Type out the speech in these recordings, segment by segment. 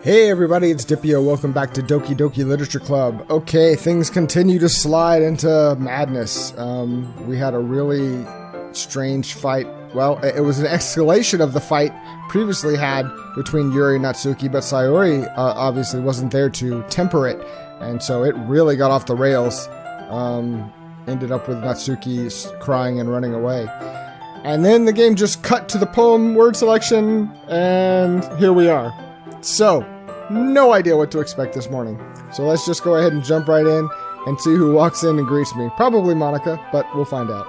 Hey everybody, it's Dipio. Welcome back to Doki Doki Literature Club. Okay, things continue to slide into madness. We had a really strange fight. Well, it was an escalation of the fight previously had between Yury and Natsuki, but Sayori obviously wasn't there to temper it, and so it really got off the rails. Ended up with Natsuki crying and running away. And then the game just cut to the poem word selection, and here we are. So, no idea what to expect this morning. So let's just go ahead and jump right in and see who walks in and greets me. Probably Monica, but we'll find out.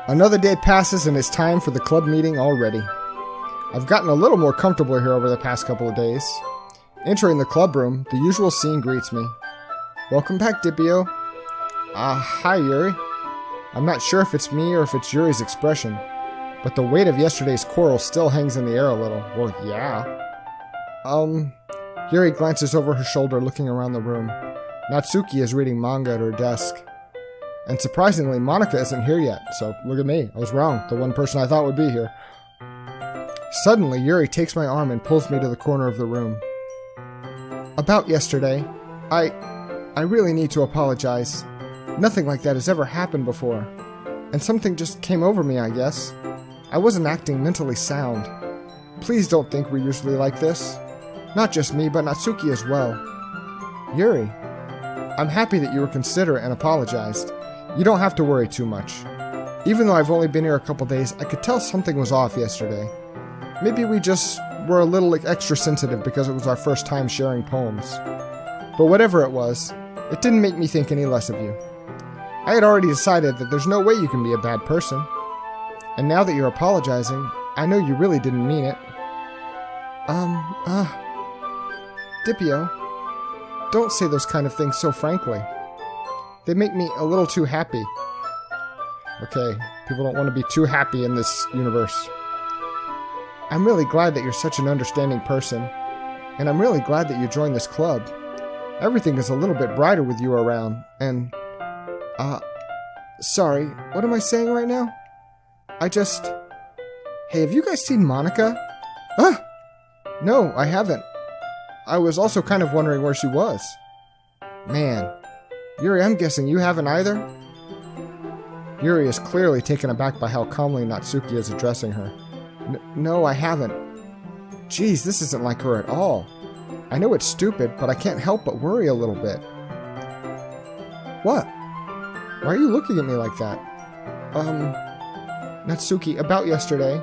Another day passes and it's time for the club meeting already. I've gotten a little more comfortable here over the past couple of days. Entering the club room, the usual scene greets me. Welcome back, Dipio. Hi, Yury. I'm not sure if it's me or if it's Yury's expression, but the weight of yesterday's quarrel still hangs in the air a little. Well, yeah. Yury glances over her shoulder, looking around the room. Natsuki is reading manga at her desk. And surprisingly, Monica isn't here yet, so look at me. I was wrong. The one person I thought would be here. Suddenly, Yury takes my arm and pulls me to the corner of the room. About yesterday, I really need to apologize. Nothing like that has ever happened before. And something just came over me, I guess. I wasn't acting mentally sound. Please don't think we're usually like this. Not just me, but Natsuki as well. Yury, I'm happy that you were considerate and apologized. You don't have to worry too much. Even though I've only been here a couple days, I could tell something was off yesterday. Maybe we just were a little extra sensitive because it was our first time sharing poems. But whatever it was, it didn't make me think any less of you. I had already decided that there's no way you can be a bad person. And now that you're apologizing, I know you really didn't mean it. Dipio, don't say those kind of things so frankly. They make me a little too happy. Okay, people don't want to be too happy in this universe. I'm really glad that you're such an understanding person, and I'm really glad that you joined this club. Everything is a little bit brighter with you around, and... sorry, what am I saying right now? Hey, have you guys seen Monica? No, I haven't. I was also kind of wondering where she was. Man. Yury, I'm guessing you haven't either? Yury is clearly taken aback by how calmly Natsuki is addressing her. No, I haven't. Geez, this isn't like her at all. I know it's stupid, but I can't help but worry a little bit. What? Why are you looking at me like that? Natsuki, about yesterday,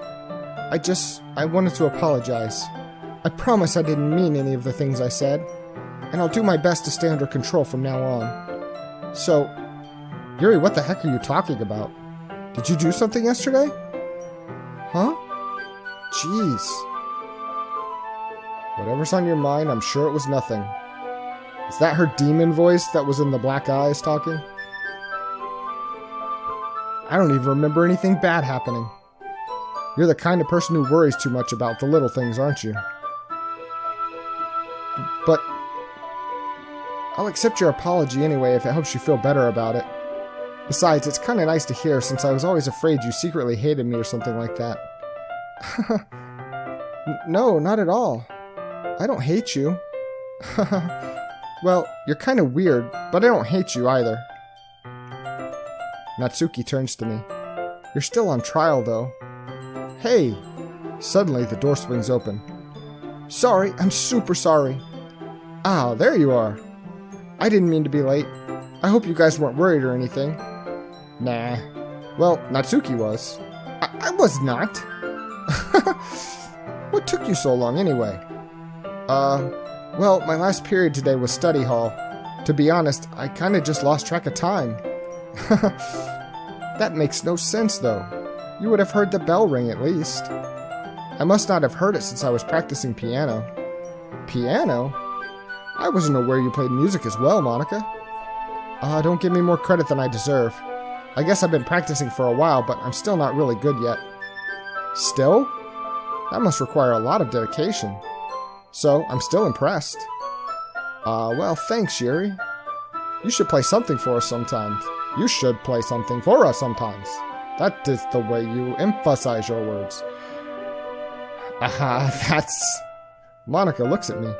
I wanted to apologize. I promise I didn't mean any of the things I said, and I'll do my best to stay under control from now on. So, Yury, what the heck are you talking about? Did you do something yesterday? Huh? Jeez. Whatever's on your mind, I'm sure it was nothing. Is that her demon voice that was in the black eyes talking? I don't even remember anything bad happening. You're the kind of person who worries too much about the little things, aren't you? But I'll accept your apology anyway if it helps you feel better about it. Besides, it's kind of nice to hear since I was always afraid you secretly hated me or something like that. No, not at all. I don't hate you. Well, you're kind of weird, but I don't hate you either. Natsuki turns to me. You're still on trial, though. Hey! Suddenly, the door swings open. Sorry, I'm super sorry. Ah, there you are. I didn't mean to be late. I hope you guys weren't worried or anything. Nah. Well, Natsuki was. I was not. What took you so long, anyway? Well, my last period today was study hall. To be honest, I kinda just lost track of time. That makes no sense, though. You would have heard the bell ring, at least. I must not have heard it since I was practicing piano. Piano? I wasn't aware you played music as well, Monica. Don't give me more credit than I deserve. I guess I've been practicing for a while, but I'm still not really good yet. Still? That must require a lot of dedication. So, I'm still impressed. Well, thanks, Yury. You should play something for us sometimes. You should play something for us sometimes. That is the way you emphasize your words. Monica looks at me.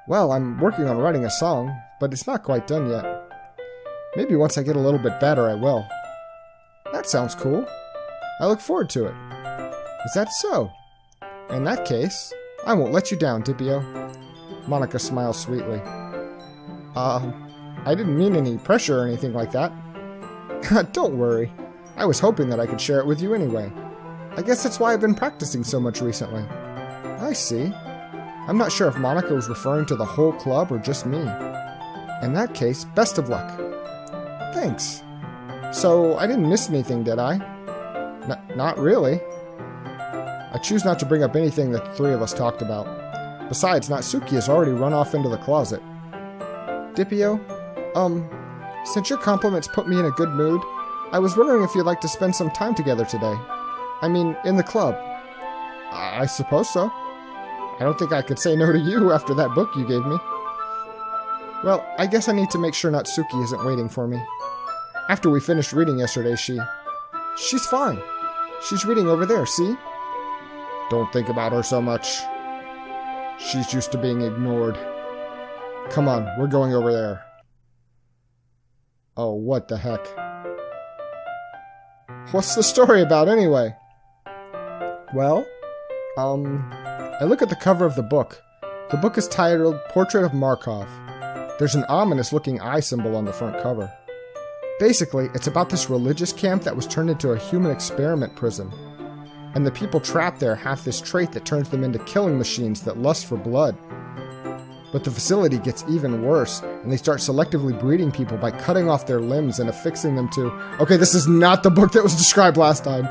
Well, I'm working on writing a song, but it's not quite done yet. Maybe once I get a little bit better, I will. That sounds cool. I look forward to it. Is that so? In that case, I won't let you down, Dipio. Monica smiles sweetly. I didn't mean any pressure or anything like that. Don't worry. I was hoping that I could share it with you anyway. I guess that's why I've been practicing so much recently. I see. I'm not sure if Monica was referring to the whole club or just me. In that case, best of luck. Thanks. So, I didn't miss anything, did I? Not really. I choose not to bring up anything that the three of us talked about. Besides, Natsuki has already run off into the closet. Dipio, since your compliments put me in a good mood, I was wondering if you'd like to spend some time together today. I mean, in the club. I suppose so. I don't think I could say no to you after that book you gave me. Well, I guess I need to make sure Natsuki isn't waiting for me. After we finished reading yesterday, she's fine. She's reading over there, see? Don't think about her so much. She's used to being ignored. Come on, we're going over there. Oh, what the heck? What's the story about, anyway? Well, I look at the cover of the book. The book is titled Portrait of Markov. There's an ominous-looking eye symbol on the front cover. Basically, it's about this religious camp that was turned into a human experiment prison. And the people trapped there have this trait that turns them into killing machines that lust for blood. But the facility gets even worse, and they start selectively breeding people by cutting off their limbs and affixing them to... Okay, this is not the book that was described last time.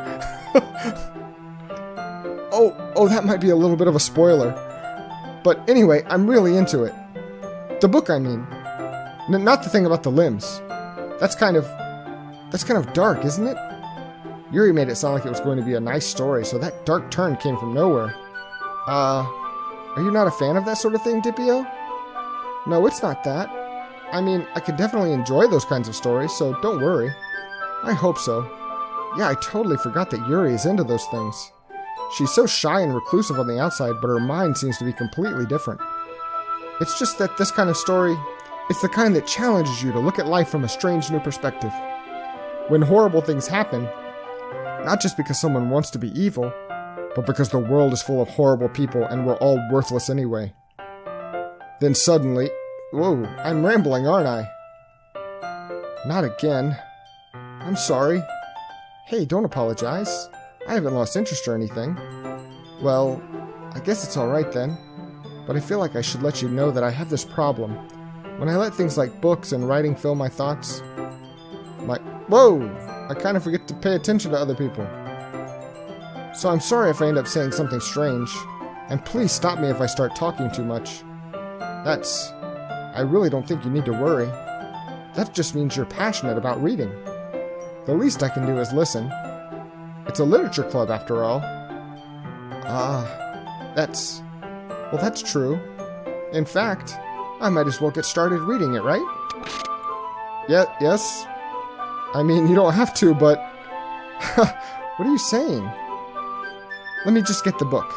Oh, that might be a little bit of a spoiler. But anyway, I'm really into it. The book, I mean. Not the thing about the limbs. That's kind of dark, isn't it? Yury made it sound like it was going to be a nice story, so that dark turn came from nowhere. Are you not a fan of that sort of thing, Dipio? No, it's not that. I mean, I could definitely enjoy those kinds of stories, so don't worry. I hope so. Yeah, I totally forgot that Yury is into those things. She's so shy and reclusive on the outside, but her mind seems to be completely different. It's just that this kind of story, it's the kind that challenges you to look at life from a strange new perspective. When horrible things happen, not just because someone wants to be evil, but because the world is full of horrible people and we're all worthless anyway. Then suddenly... Whoa, I'm rambling, aren't I? Not again. I'm sorry. Hey, don't apologize. I haven't lost interest or anything. Well, I guess it's alright then. But I feel like I should let you know that I have this problem. When I let things like books and writing fill my thoughts... Whoa! I kind of forget to pay attention to other people. So I'm sorry if I end up saying something strange. And please stop me if I start talking too much. I really don't think you need to worry. That just means you're passionate about reading. The least I can do is listen. It's a literature club, after all. That's true. In fact, I might as well get started reading it, right? Yes. I mean, you don't have to, but... What are you saying? Let me just get the book.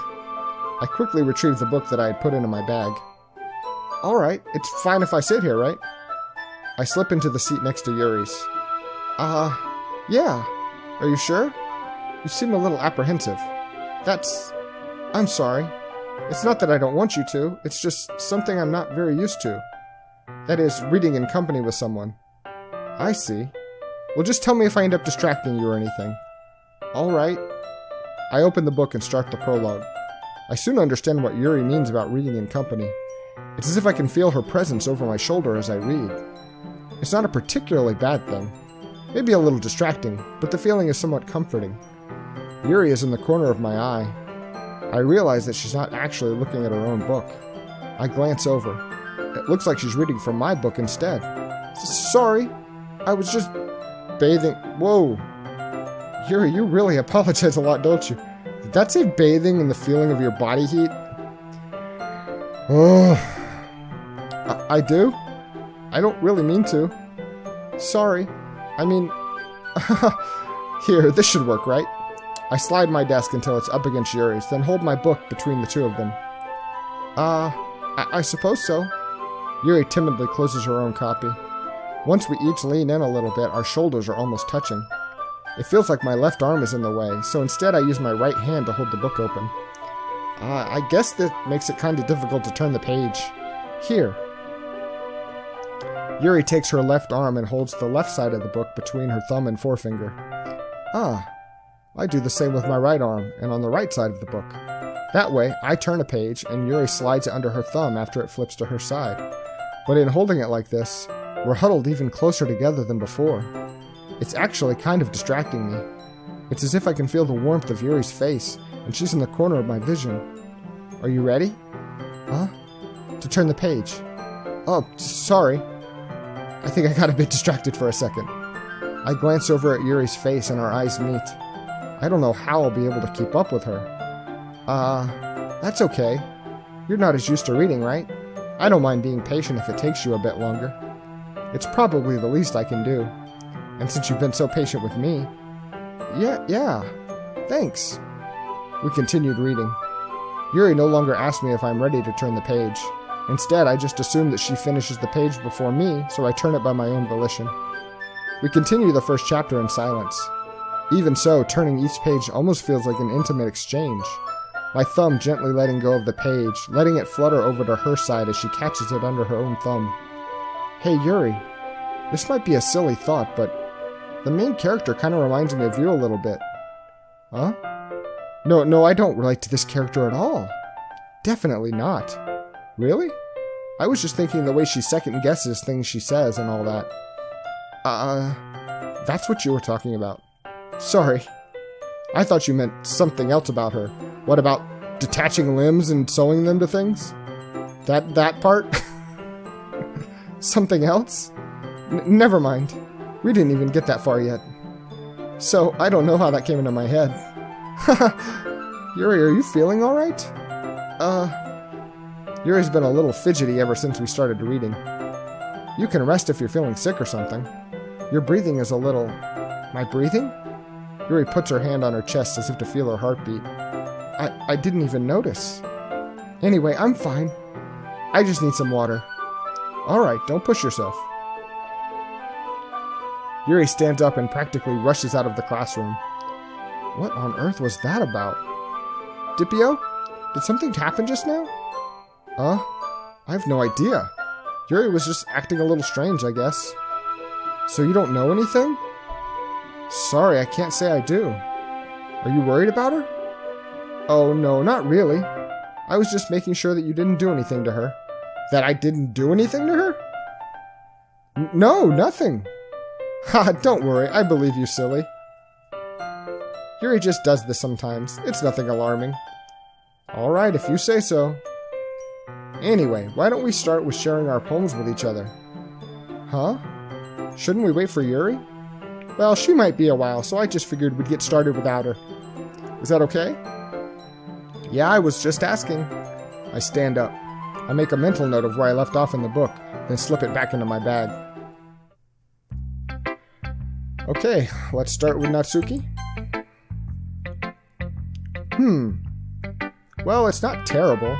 I quickly retrieved the book that I had put into my bag. Alright, it's fine if I sit here, right? I slip into the seat next to Yuri's. Yeah. Are you sure? You seem a little apprehensive. I'm sorry. It's not that I don't want you to, it's just something I'm not very used to. That is, reading in company with someone. I see. Well, just tell me if I end up distracting you or anything. Alright. I open the book and start the prologue. I soon understand what Yury means about reading in company. It's as if I can feel her presence over my shoulder as I read. It's not a particularly bad thing. Maybe a little distracting, but the feeling is somewhat comforting. Yury is in the corner of my eye. I realize that she's not actually looking at her own book. I glance over. It looks like she's reading from my book instead. Sorry, I was just bathing. Whoa. Yury, you really apologize a lot, don't you? Did that say bathing in the feeling of your body heat? Oh. I do? I don't really mean to. Sorry. I mean... Here, this should work, right? I slide my desk until it's up against Yuri's, then hold my book between the two of them. I suppose so. Yury timidly closes her own copy. Once we each lean in a little bit, our shoulders are almost touching. It feels like my left arm is in the way, so instead I use my right hand to hold the book open. I guess that makes it kind of difficult to turn the page. Here. Yury takes her left arm and holds the left side of the book between her thumb and forefinger. I do the same with my right arm and on the right side of the book. That way, I turn a page and Yury slides it under her thumb after it flips to her side. But in holding it like this, we're huddled even closer together than before. It's actually kind of distracting me. It's as if I can feel the warmth of Yury's face, and she's in the corner of my vision. Are you ready? Huh? To turn the page. Oh, sorry. I think I got a bit distracted for a second. I glance over at Yury's face and our eyes meet. I don't know how I'll be able to keep up with her. That's okay. You're not as used to reading, right? I don't mind being patient if it takes you a bit longer. It's probably the least I can do. And since you've been so patient with me... Yeah. Thanks. We continued reading. Yury no longer asks me if I'm ready to turn the page. Instead, I just assume that she finishes the page before me, so I turn it by my own volition. We continue the first chapter in silence. Even so, turning each page almost feels like an intimate exchange. My thumb gently letting go of the page, letting it flutter over to her side as she catches it under her own thumb. Hey, Yury. This might be a silly thought, but the main character kind of reminds me of you a little bit. Huh? No, I don't relate to this character at all. Definitely not. Really? I was just thinking the way she second-guesses things she says and all that. That's what you were talking about. Sorry. I thought you meant something else about her. What about detaching limbs and sewing them to things? That part? Something else? Never mind. We didn't even get that far yet. So, I don't know how that came into my head. Yury, are you feeling alright? Yury's been a little fidgety ever since we started reading. You can rest if you're feeling sick or something. Your breathing is a little... My breathing? Yury puts her hand on her chest as if to feel her heartbeat. I didn't even notice. Anyway, I'm fine. I just need some water. Alright, don't push yourself. Yury stands up and practically rushes out of the classroom. What on earth was that about? Dippio? Did something happen just now? I have no idea. Yury was just acting a little strange, I guess. So you don't know anything? Sorry, I can't say I do. Are you worried about her? Oh, no, not really. I was just making sure that you didn't do anything to her. That I didn't do anything to her? No, nothing. Ha, don't worry, I believe you, silly. Yury just does this sometimes. It's nothing alarming. Alright, if you say so. Anyway, why don't we start with sharing our poems with each other? Huh? Shouldn't we wait for Yury? Well, she might be a while, so I just figured we'd get started without her. Is that okay? Yeah, I was just asking. I stand up. I make a mental note of where I left off in the book, then slip it back into my bag. Okay, let's start with Natsuki. Well, it's not terrible,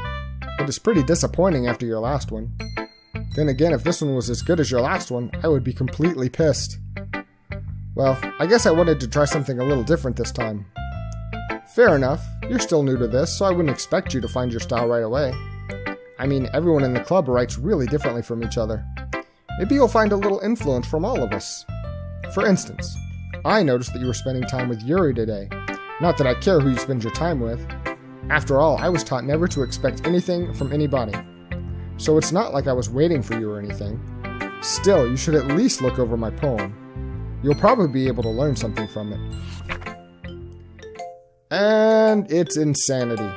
but it's pretty disappointing after your last one. Then again, if this one was as good as your last one, I would be completely pissed. Well, I guess I wanted to try something a little different this time. Fair enough, you're still new to this, so I wouldn't expect you to find your style right away. I mean, everyone in the club writes really differently from each other. Maybe you'll find a little influence from all of us. For instance, I noticed that you were spending time with Yury today. Not that I care who you spend your time with. After all, I was taught never to expect anything from anybody. So it's not like I was waiting for you or anything. Still, you should at least look over my poem. You'll probably be able to learn something from it. And it's insanity.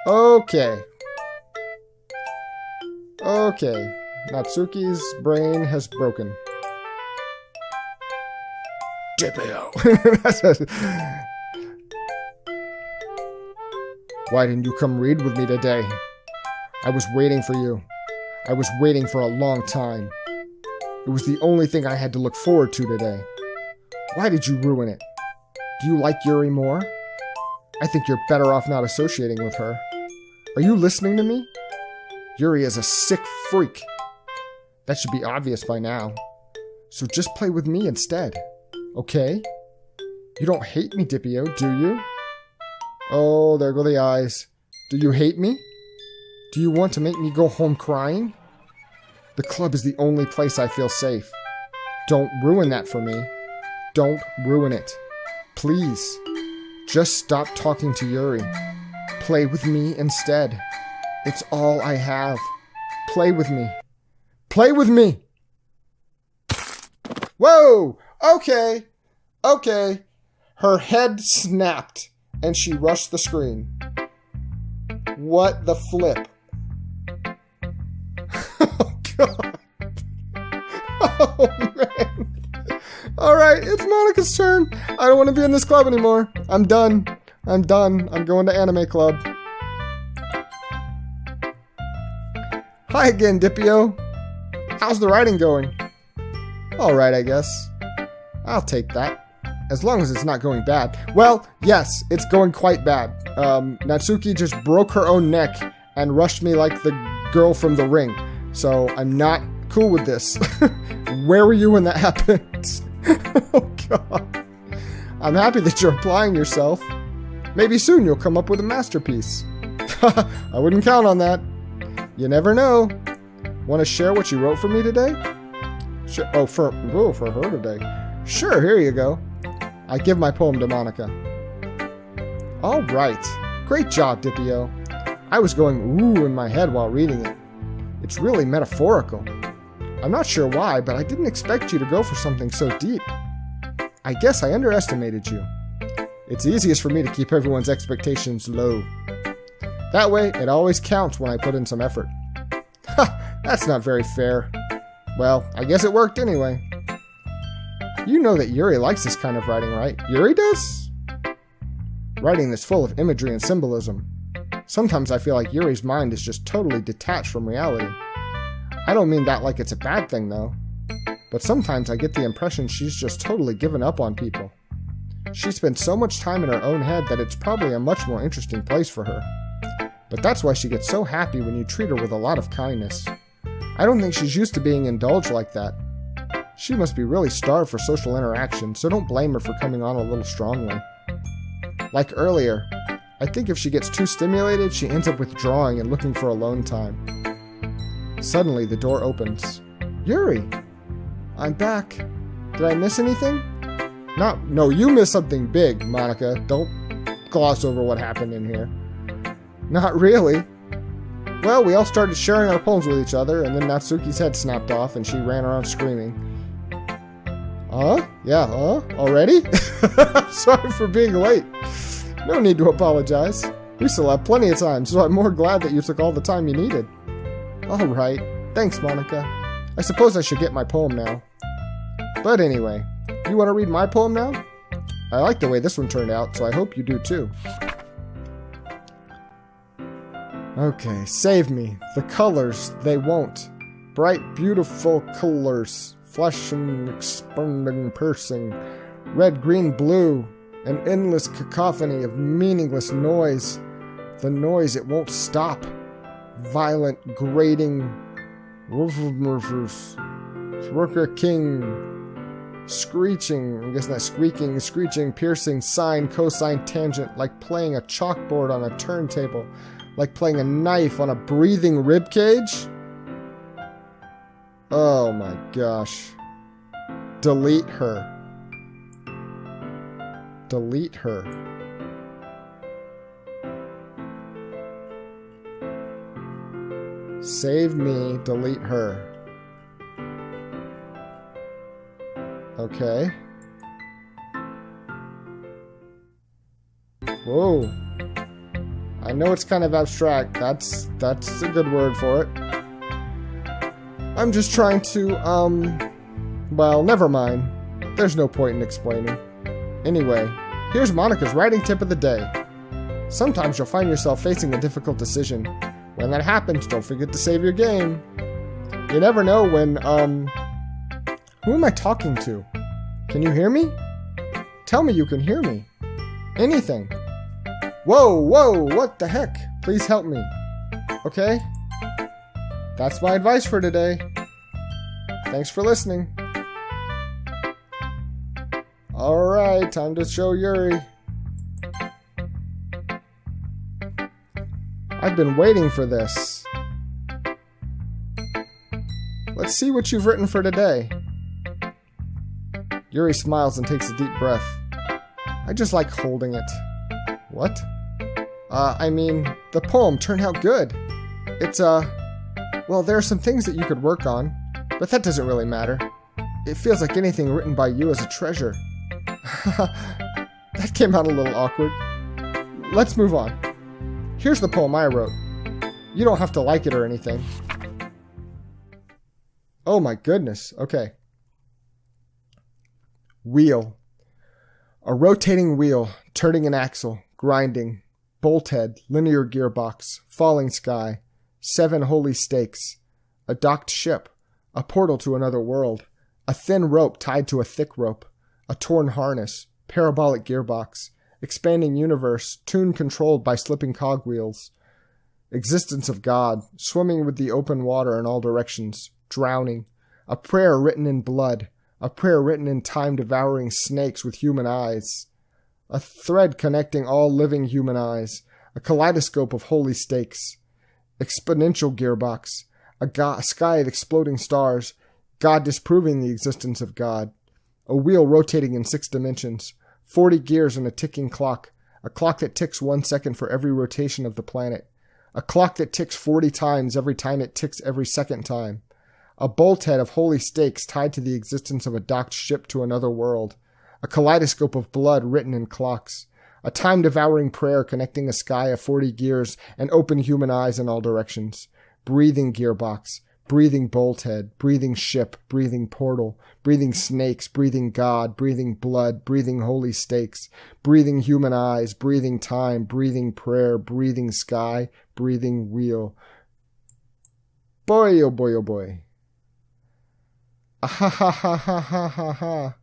Okay. Natsuki's brain has broken. Dippio. Why didn't you come read with me today? I was waiting for you. I was waiting for a long time. It was the only thing I had to look forward to today. Why did you ruin it? Do you like Yury more? I think you're better off not associating with her. Are you listening to me? Yury is a sick freak. That should be obvious by now. So just play with me instead. Okay? You don't hate me, Dippio, do you? Oh, there go the eyes. Do you hate me? Do you want to make me go home crying? The club is the only place I feel safe. Don't ruin that for me. Don't ruin it. Please. Just stop talking to Yury. Play with me instead. It's all I have. Play with me. Play with me! Whoa! Okay. Okay. Her head snapped, and she rushed the screen. What the flip? Oh, God. Oh, man. Alright, it's Monika's turn. I don't want to be in this club anymore. I'm done. I'm done. I'm going to anime club. Hi again, Dippio. How's the writing going? Alright, I guess. I'll take that. As long as it's not going bad. Well, yes, it's going quite bad. Natsuki just broke her own neck and rushed me like the girl from The Ring. So I'm not cool with this. Where were you when that happened? Oh, God. I'm happy that you're applying yourself. Maybe soon you'll come up with a masterpiece. I wouldn't count on that. You never know. Want to share what you wrote for me today? Sure. Oh, for her today. Sure, here you go. I give my poem to Monika. All right. Great job, Dippio. I was going ooh in my head while reading it. It's really metaphorical. I'm not sure why, but I didn't expect you to go for something so deep. I guess I underestimated you. It's easiest for me to keep everyone's expectations low. That way, it always counts when I put in some effort. Ha! That's not very fair. Well, I guess it worked anyway. You know that Yury likes this kind of writing, right? Yury does? Writing that's full of imagery and symbolism. Sometimes I feel like Yuri's mind is just totally detached from reality. I don't mean that like it's a bad thing, though. But sometimes I get the impression she's just totally given up on people. She spends so much time in her own head that it's probably a much more interesting place for her. But that's why she gets so happy when you treat her with a lot of kindness. I don't think she's used to being indulged like that. She must be really starved for social interaction, so don't blame her for coming on a little strongly. Like earlier, I think if she gets too stimulated, she ends up withdrawing and looking for alone time. Suddenly, the door opens. Yury! I'm back. Did I miss anything? No, you missed something big, Monika. Don't gloss over what happened in here. Not really. Well, we all started sharing our poems with each other, and then Natsuki's head snapped off, and she ran around screaming. Yeah, already? Sorry for being late. No need to apologize. We still have plenty of time, so I'm more glad that you took all the time you needed. Alright. Thanks, Monika. I suppose I should get my poem now. But anyway, you want to read my poem now? I like the way this one turned out, so I hope you do too. Okay, save me. The colors, they won't. Bright, beautiful colors. Flesh and expanding, piercing. Red, green, blue. An endless cacophony of meaningless noise. The noise, it won't stop. Violent, grating. Worker king. Screeching. I guess not squeaking, screeching, piercing, sine, cosine, tangent. Like playing a chalkboard on a turntable. Like playing a knife on a breathing ribcage? Oh my gosh. Delete her. Delete her. Save me, delete her. Okay. Whoa. I know it's kind of abstract. That's a good word for it. I'm just trying to, well, never mind. There's no point in explaining. Anyway, here's Monika's writing tip of the day. Sometimes you'll find yourself facing a difficult decision. When that happens, don't forget to save your game. You never know when, who am I talking to? Can you hear me? Tell me you can hear me. Anything. Whoa, whoa, what the heck? Please help me. Okay? That's my advice for today. Thanks for listening. Alright, time to show Yury. I've been waiting for this. Let's see what you've written for today. Yury smiles and takes a deep breath. I just like holding it. What? I mean, the poem turned out good. It's, well, there are some things that you could work on, but that doesn't really matter. It feels like anything written by you is a treasure. That came out a little awkward. Let's move on. Here's the poem I wrote. You don't have to like it or anything. Oh my goodness. Okay. Wheel. A rotating wheel, turning an axle, grinding. Bolt head, linear gearbox, falling sky, 7 holy stakes, a docked ship, a portal to another world, a thin rope tied to a thick rope, a torn harness, parabolic gearbox, expanding universe, tune controlled by slipping cogwheels, existence of God, swimming with the open water in all directions, drowning, a prayer written in blood, a prayer written in time-devouring snakes with human eyes, a thread connecting all living human eyes, a kaleidoscope of holy stakes, exponential gearbox, a sky of exploding stars, God disproving the existence of God, a wheel rotating in 6 dimensions, 40 gears and a ticking clock, a clock that ticks 1 second for every rotation of the planet, a clock that ticks 40 times every time it ticks every second time, a bolt head of holy stakes tied to the existence of a docked ship to another world, a kaleidoscope of blood written in clocks, a time-devouring prayer connecting a sky of 40 gears and open human eyes in all directions, breathing gearbox, breathing bolt head, breathing ship, breathing portal, breathing snakes, breathing God, breathing blood, breathing holy stakes, breathing human eyes, breathing time, breathing prayer, breathing sky, breathing wheel. Boy, oh boy, oh boy. Ah ha ha ha ha ha ha ha.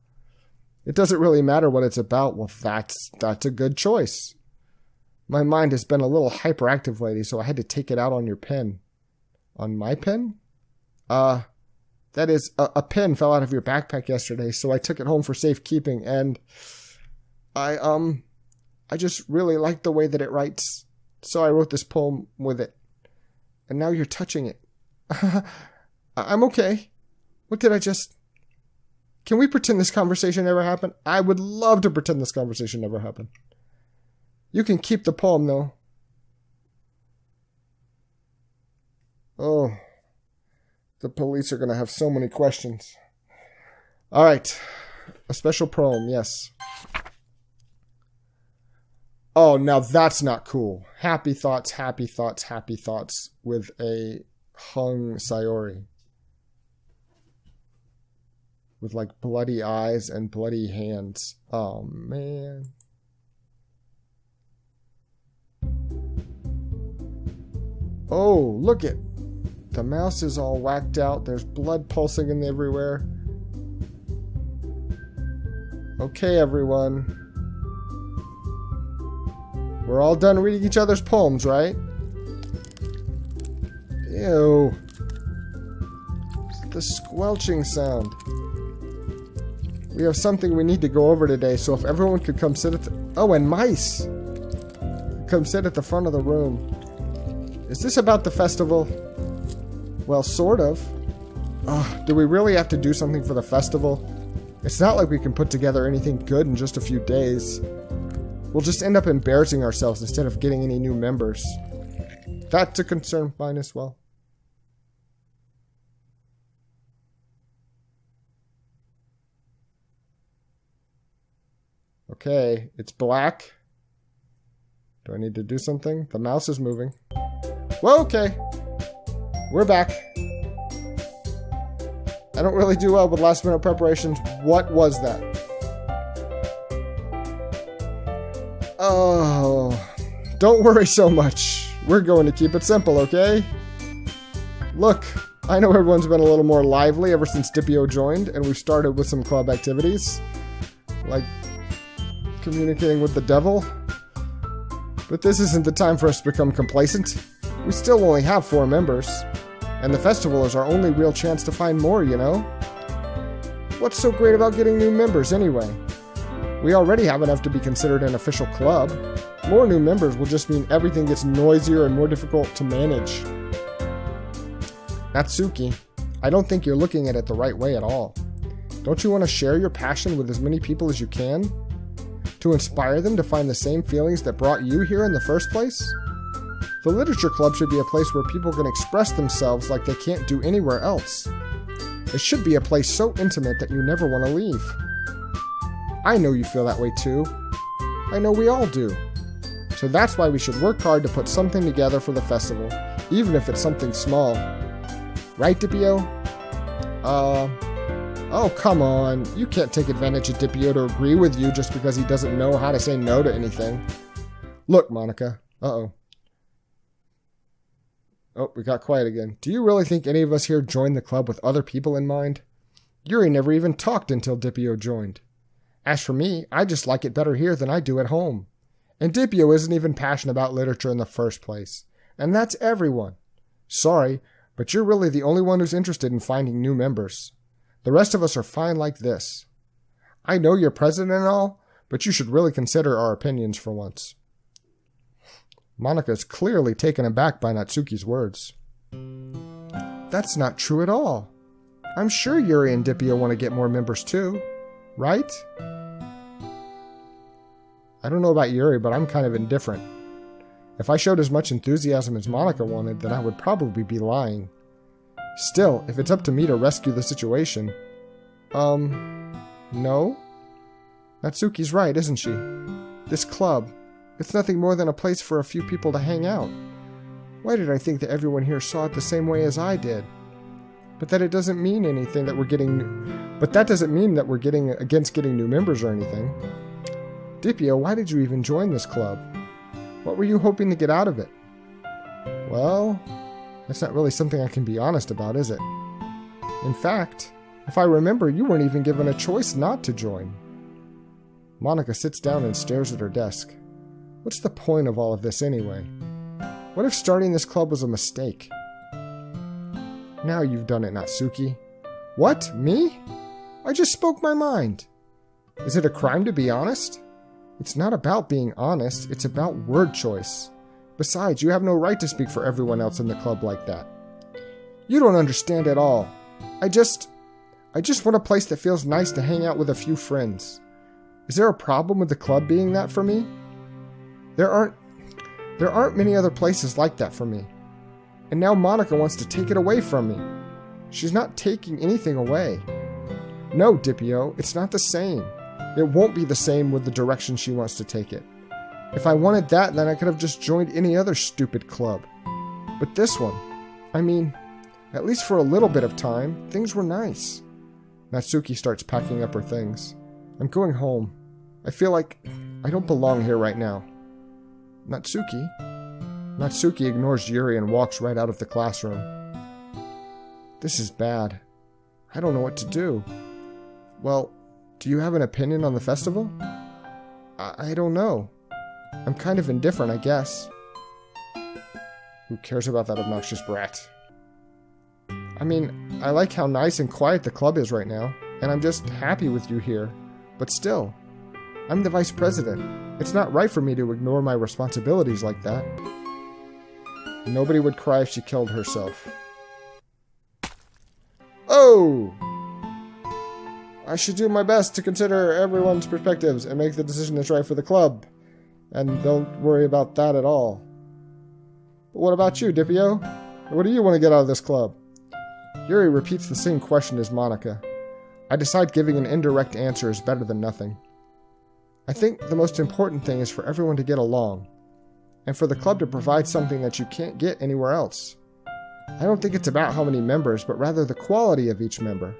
It doesn't really matter what it's about. Well, that's a good choice. My mind has been a little hyperactive lately, so I had to take it out on your pen. On my pen? That is, a pen fell out of your backpack yesterday, so I took it home for safekeeping, and I just really liked the way that it writes, so I wrote this poem with it. And now you're touching it. I'm okay. What did I just... Can we pretend this conversation never happened? I would love to pretend this conversation never happened. You can keep the poem, though. Oh. The police are going to have so many questions. Alright. A special poem, yes. Oh, now that's not cool. Happy thoughts, happy thoughts, happy thoughts with a hung Sayori. With like bloody eyes and bloody hands. Oh man. Oh, look it. The mouse is all whacked out. There's blood pulsing in everywhere. Okay, everyone. We're all done reading each other's poems, right? Ew. The squelching sound. We have something we need to go over today, so if everyone could come sit at the... Oh, and mice! Come sit at the front of the room. Is this about the festival? Well, sort of. Do we really have to do something for the festival? It's not like we can put together anything good in just a few days. We'll just end up embarrassing ourselves instead of getting any new members. That's a concern of mine as well. Okay, it's black. Do I need to do something? The mouse is moving. Well, okay. We're back. I don't really do well with last minute preparations. What was that? Oh, don't worry so much. We're going to keep it simple, okay? Look, I know everyone's been a little more lively ever since Dipio joined, and we've started with some club activities. Like communicating with the devil. But this isn't the time for us to become complacent. We still only have 4 members. And the festival is our only real chance to find more, you know? What's so great about getting new members, anyway? We already have enough to be considered an official club. More new members will just mean everything gets noisier and more difficult to manage. Natsuki, I don't think you're looking at it the right way at all. Don't you want to share your passion with as many people as you can? To inspire them to find the same feelings that brought you here in the first place? The Literature Club should be a place where people can express themselves like they can't do anywhere else. It should be a place so intimate that you never want to leave. I know you feel that way too. I know we all do. So that's why we should work hard to put something together for the festival, even if it's something small. Right, Dipio? Oh, come on. You can't take advantage of Dipio to agree with you just because he doesn't know how to say no to anything. Look, Monica. Uh-oh. Oh, we got quiet again. Do you really think any of us here joined the club with other people in mind? Yury never even talked until Dipio joined. As for me, I just like it better here than I do at home. And Dipio isn't even passionate about literature in the first place. And that's everyone. Sorry, but you're really the only one who's interested in finding new members. The rest of us are fine like this. I know you're president and all, but you should really consider our opinions for once. Monica is clearly taken aback by Natsuki's words. That's not true at all. I'm sure Yury and Dipio want to get more members too, right? I don't know about Yury, but I'm kind of indifferent. If I showed as much enthusiasm as Monica wanted, then I would probably be lying. Still, if it's up to me to rescue the situation... no? Natsuki's right, isn't she? This club, it's nothing more than a place for a few people to hang out. Why did I think that everyone here saw it the same way as I did? But that doesn't mean that we're getting against getting new members or anything. Dipio, why did you even join this club? What were you hoping to get out of it? Well, that's not really something I can be honest about, is it? In fact, if I remember, you weren't even given a choice not to join. Monica sits down and stares at her desk. What's the point of all of this anyway? What if starting this club was a mistake? Now you've done it, Natsuki. What? Me? I just spoke my mind. Is it a crime to be honest? It's not about being honest, it's about word choice. Besides, you have no right to speak for everyone else in the club like that. You don't understand at all. I just want a place that feels nice to hang out with a few friends. Is there a problem with the club being that for me? There aren't many other places like that for me. And now Monica wants to take it away from me. She's not taking anything away. No, Dipio, it's not the same. It won't be the same with the direction she wants to take it. If I wanted that, then I could have just joined any other stupid club. But this one, I mean, at least for a little bit of time, things were nice. Natsuki starts packing up her things. I'm going home. I feel like I don't belong here right now. Natsuki? Natsuki ignores Yury and walks right out of the classroom. This is bad. I don't know what to do. Well, do you have an opinion on the festival? I don't know. I'm kind of indifferent, I guess. Who cares about that obnoxious brat? I mean, I like how nice and quiet the club is right now, and I'm just happy with you here. But still, I'm the vice president. It's not right for me to ignore my responsibilities like that. Nobody would cry if she killed herself. Oh! I should do my best to consider everyone's perspectives and make the decision that's right for the club. And don't worry about that at all. But what about you, Dipio? What do you want to get out of this club? Yury repeats the same question as Monica. I decide giving an indirect answer is better than nothing. I think the most important thing is for everyone to get along, and for the club to provide something that you can't get anywhere else. I don't think it's about how many members, but rather the quality of each member.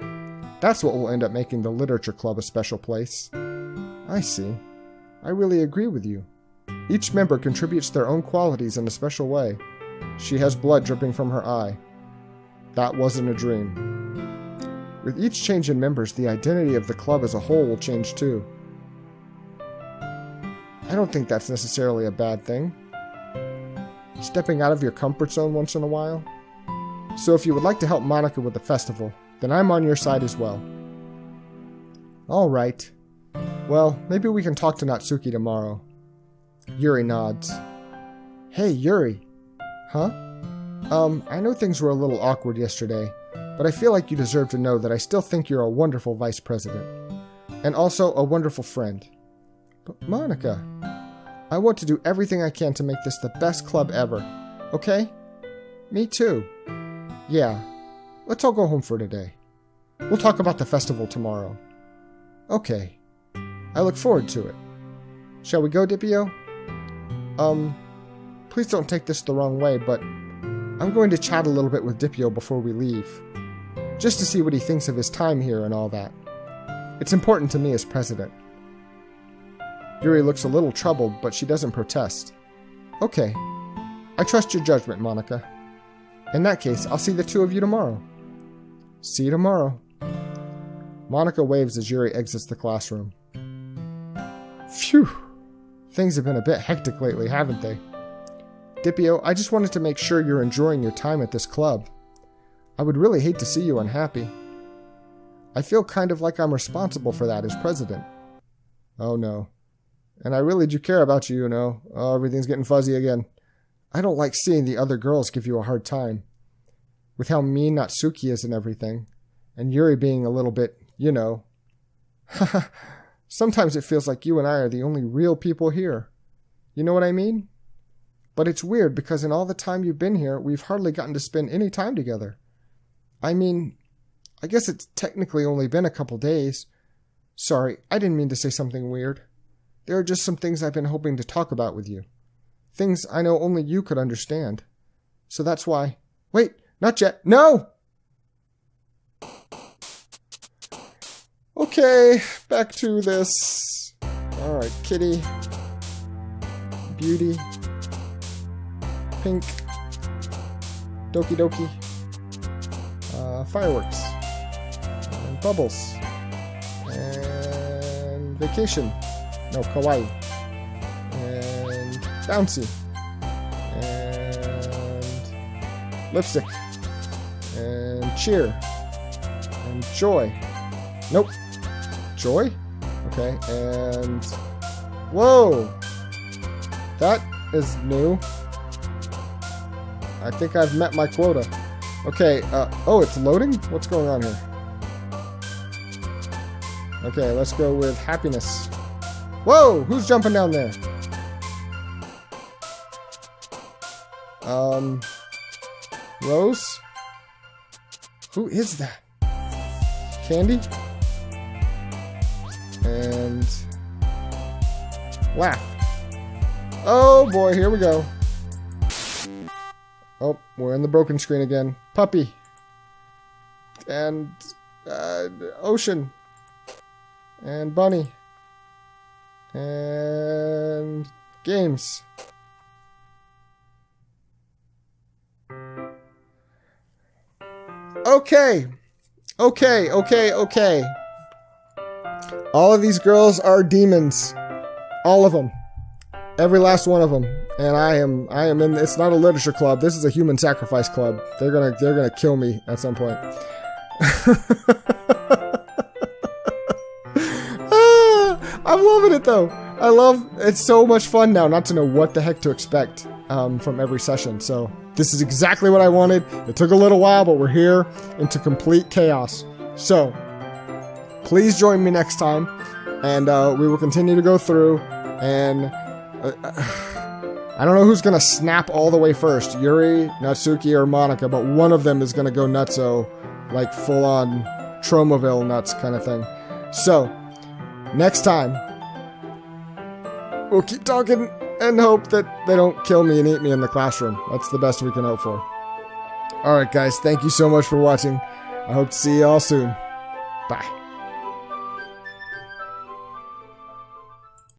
That's what will end up making the Literature Club a special place. I see. I really agree with you. Each member contributes their own qualities in a special way. She has blood dripping from her eye. That wasn't a dream. With each change in members, the identity of the club as a whole will change too. I don't think that's necessarily a bad thing. Stepping out of your comfort zone once in a while. So if you would like to help Monika with the festival, then I'm on your side as well. Alright. Well, maybe we can talk to Natsuki tomorrow. Yury nods. Hey, Yury. Huh? I know things were a little awkward yesterday, but I feel like you deserve to know that I still think you're a wonderful vice president. And also a wonderful friend. But Monika, I want to do everything I can to make this the best club ever. Okay? Me too. Yeah. Let's all go home for today. We'll talk about the festival tomorrow. Okay. I look forward to it. Shall we go, Dippio? Please don't take this the wrong way, but I'm going to chat a little bit with Dippio before we leave. Just to see what he thinks of his time here and all that. It's important to me as president. Yury looks a little troubled, but she doesn't protest. Okay. I trust your judgment, Monika. In that case, I'll see the two of you tomorrow. See you tomorrow. Monika waves as Yury exits the classroom. Phew. Things have been a bit hectic lately, haven't they? Dippio, I just wanted to make sure you're enjoying your time at this club. I would really hate to see you unhappy. I feel kind of like I'm responsible for that as president. Oh no. And I really do care about you, you know. Oh, everything's getting fuzzy again. I don't like seeing the other girls give you a hard time. With how mean Natsuki is and everything. And Yury being a little bit, you know. Sometimes it feels like you and I are the only real people here. You know what I mean? But it's weird because in all the time you've been here, we've hardly gotten to spend any time together. I mean, I guess it's technically only been a couple days. Sorry, I didn't mean to say something weird. There are just some things I've been hoping to talk about with you. Things I know only you could understand. So that's why... Wait, not yet. No! Okay, back to this. Alright, Kitty. Beauty. Pink. Doki Doki. Fireworks. And bubbles. And vacation. No, kawaii. And bouncy. And lipstick. And cheer. And joy. Nope. Joy? Okay, and... Whoa! That is new. I think I've met my quota. Okay, oh, it's loading? What's going on here? Okay, let's go with happiness. Whoa! Who's jumping down there? Rose? Who is that? Candy? And... laugh. Oh boy, here we go. Oh, we're in the broken screen again. Puppy. And... ocean. And bunny. And... games. Okay. Okay. All of these girls are demons. All of them. Every last one of them. And I am in, it's not a literature club. This is a human sacrifice club. They're gonna kill me at some point. I'm loving it though. It's so much fun now not to know what the heck to expect from every session. So this is exactly what I wanted. It took a little while, but we're here into complete chaos. So please join me next time, and we will continue to go through, and I don't know who's gonna snap all the way first, Yury, Natsuki, or Monika, but one of them is gonna go nutso, like full-on Tromaville nuts kind of thing. So, next time, we'll keep talking and hope that they don't kill me and eat me in the classroom. That's the best we can hope for. Alright guys, thank you so much for watching. I hope to see you all soon. Bye.